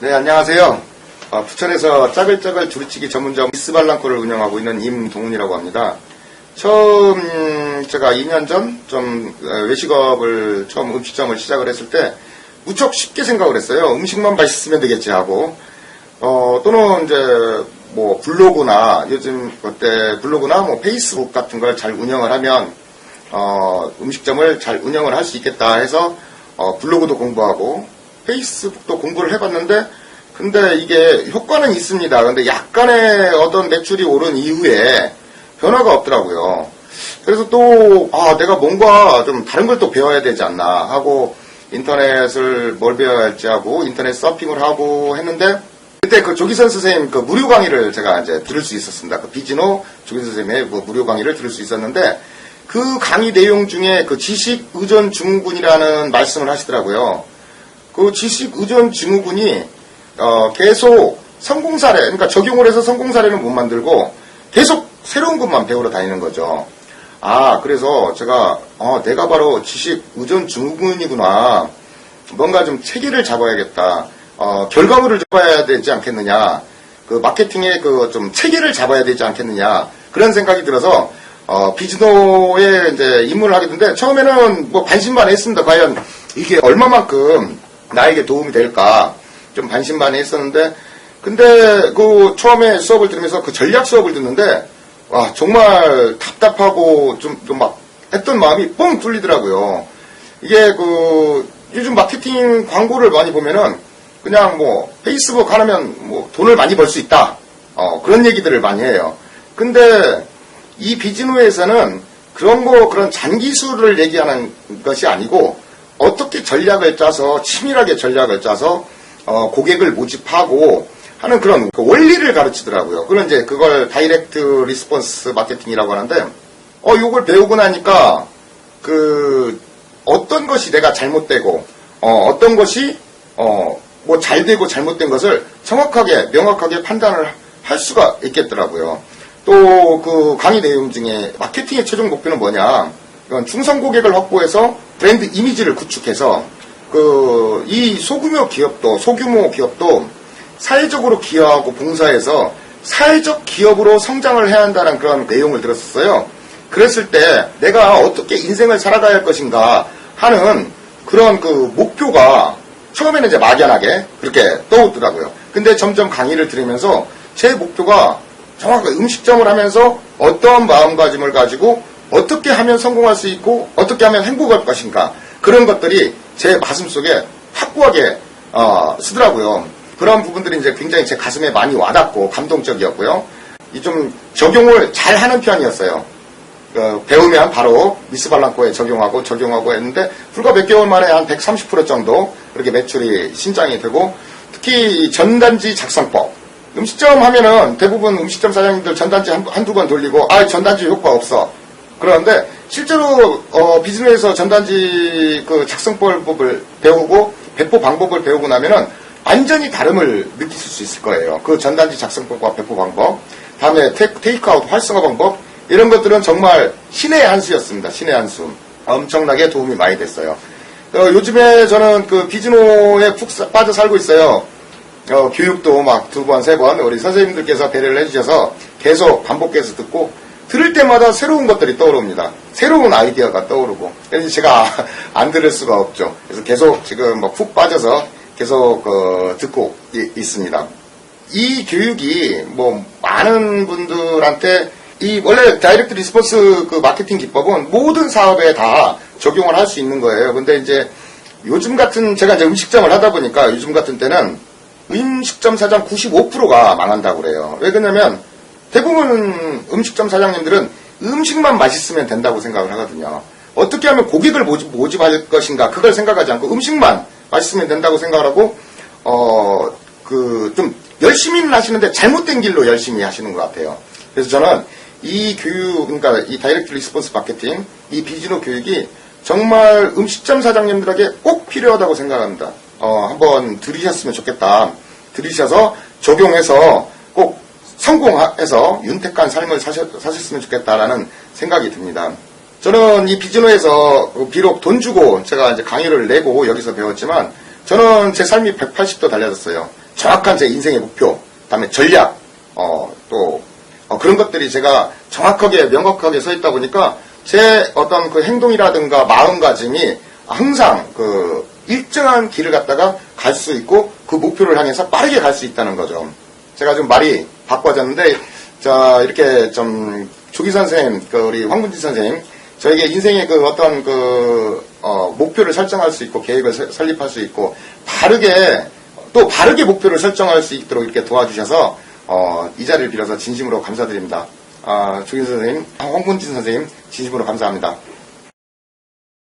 네, 안녕하세요. 부천에서 짜글짜글 두루치기 전문점 미스발랑코를 운영하고 있는 임동훈이라고 합니다. 처음 제가 2년 전 좀 외식업을 처음 음식점을 시작을 했을 때 무척 쉽게 생각을 했어요. 음식만 맛있으면 되겠지 하고 또는 이제 뭐 블로그나 요즘 그때 블로그나 뭐 페이스북 같은 걸 잘 운영을 하면 음식점을 잘 운영을 할 수 있겠다 해서 블로그도 공부하고 페이스북도 공부를 해봤는데 근데 이게 효과는 있습니다. 근데 약간의 어떤 매출이 오른 이후에 변화가 없더라고요. 그래서 또 내가 뭔가 좀 다른 걸 또 배워야 되지 않나 하고 인터넷을 뭘 배워야 할지 하고 인터넷 서핑을 하고 했는데 그때 그 조기선 선생님 그 무료 강의를 제가 이제 들을 수 있었습니다. 그 비진호 조기선 선생님의 그 무료 강의를 들을 수 있었는데 그 강의 내용 중에 그 지식 의존 증후군이라는 말씀을 하시더라고요. 그 지식 의존 증후군이 계속 성공 사례, 그러니까 적용을 해서 성공 사례는 못 만들고 계속 새로운 것만 배우러 다니는 거죠. 그래서 제가 내가 바로 지식 의존 증후군이구나. 뭔가 좀 체계를 잡아야겠다. 결과물을 잡아야 되지 않겠느냐. 그 마케팅에 그 좀 체계를 잡아야 되지 않겠느냐. 그런 생각이 들어서 비즈노에 이제 입문을 하게 됐는데 처음에는 뭐 반신반의했습니다. 과연 이게 얼마만큼 나에게 도움이 될까 좀 반신반의했었는데 근데 그 처음에 수업을 들으면서 그 전략 수업을 듣는데 정말 답답하고 좀 막 했던 마음이 뻥 뚫리더라고요. 이게 그 요즘 마케팅 광고를 많이 보면은 그냥 뭐 페이스북 하나면 뭐 돈을 많이 벌 수 있다 그런 얘기들을 많이 해요. 근데 이 비즈노에서는 그런 잔기술을 얘기하는 것이 아니고 어떻게 전략을 짜서 치밀하게 전략을 짜서 고객을 모집하고 하는 그런 원리를 가르치더라고요. 그런 이제 그걸 다이렉트 리스폰스 마케팅이라고 하는데 요걸 배우고 나니까 그 어떤 것이 내가 잘못되고 어떤 것이 뭐 잘되고 잘못된 것을 정확하게 명확하게 판단을 할 수가 있겠더라고요. 또 그 강의 내용 중에 마케팅의 최종 목표는 뭐냐? 이건 충성 고객을 확보해서 브랜드 이미지를 구축해서 이 소규모 기업도 사회적으로 기여하고 봉사해서 사회적 기업으로 성장을 해야 한다는 그런 내용을 들었었어요. 그랬을 때 내가 어떻게 인생을 살아가야 할 것인가 하는 그런 그 목표가 처음에는 이제 막연하게 그렇게 떠오르더라고요. 근데 점점 강의를 들으면서 제 목표가 정확하게 음식점을 하면서 어떠한 마음가짐을 가지고 어떻게 하면 성공할 수 있고 어떻게 하면 행복할 것인가 그런 것들이 제 가슴속에 확고하게 쓰더라고요. 그런 부분들이 이제 굉장히 제 가슴에 많이 와닿고 감동적이었고요. 좀 적용을 잘 하는 편이었어요. 배우면 바로 미스발랑코에 적용하고 했는데 불과 몇 개월 만에 한 130% 정도 그렇게 매출이 신장이 되고 특히 전단지 작성법 음식점 하면은 대부분 음식점 사장님들 전단지 한두 번 돌리고 전단지 효과 없어. 그런데 실제로 비즈니스에서 전단지 그 작성법을 배우고 배포 방법을 배우고 나면은 완전히 다름을 느끼실 수 있을 거예요. 그 전단지 작성법과 배포 방법, 다음에 테이크아웃 활성화 방법 이런 것들은 정말 신의 한 수였습니다. 신의 한 수. 엄청나게 도움이 많이 됐어요. 요즘에 저는 그 비즈노에 푹 빠져 살고 있어요. 교육도 막 2번, 3번 우리 선생님들께서 배려를 해주셔서 계속 반복해서 듣고 들을 때마다 새로운 것들이 떠오릅니다. 새로운 아이디어가 떠오르고 그래서 제가 안 들을 수가 없죠. 그래서 계속 지금 뭐 푹 빠져서 계속 듣고 있습니다. 이 교육이 뭐 많은 분들한테 원래 다이렉트 리스폰스 그 마케팅 기법은 모든 사업에 다 적용을 할 수 있는 거예요. 근데 이제 요즘 같은 제가 이제 음식점을 하다 보니까 요즘 같은 때는 음식점 사장 95%가 망한다고 그래요. 왜 그러냐면 대부분 음식점 사장님들은 음식만 맛있으면 된다고 생각을 하거든요. 어떻게 하면 고객을 모집할 것인가 그걸 생각하지 않고 음식만 맛있으면 된다고 생각을 하고 좀 열심히는 하시는데 잘못된 길로 열심히 하시는 것 같아요. 그래서 저는 이 교육, 그러니까 이 다이렉트 리스폰스 마케팅, 이 비즈노 교육이 정말 음식점 사장님들에게 꼭 필요하다고 생각합니다. 한번 들으셨으면 좋겠다. 들으셔서 적용해서 꼭 성공해서 윤택한 삶을 사셨으면 좋겠다라는 생각이 듭니다. 저는 이 비즈노에서 비록 돈 주고 제가 이제 강의를 내고 여기서 배웠지만 저는 제 삶이 180도 달라졌어요. 정확한 제 인생의 목표, 그다음에 전략, 그런 것들이 제가 정확하게 명확하게 서 있다 보니까 제 어떤 그 행동이라든가 마음가짐이 항상 그 일정한 길을 갖다가 갈 수 있고 그 목표를 향해서 빠르게 갈 수 있다는 거죠. 제가 좀 말이 바꿔졌는데, 자, 이렇게 좀 조기 선생님, 우리 황문진 선생님, 저에게 인생의 그 어떤 목표를 설정할 수 있고 계획을 설립할 수 있고 바르게 목표를 설정할 수 있도록 이렇게 도와주셔서 이 자리를 빌어서 진심으로 감사드립니다. 조기 선생님, 황문진 선생님, 진심으로 감사합니다.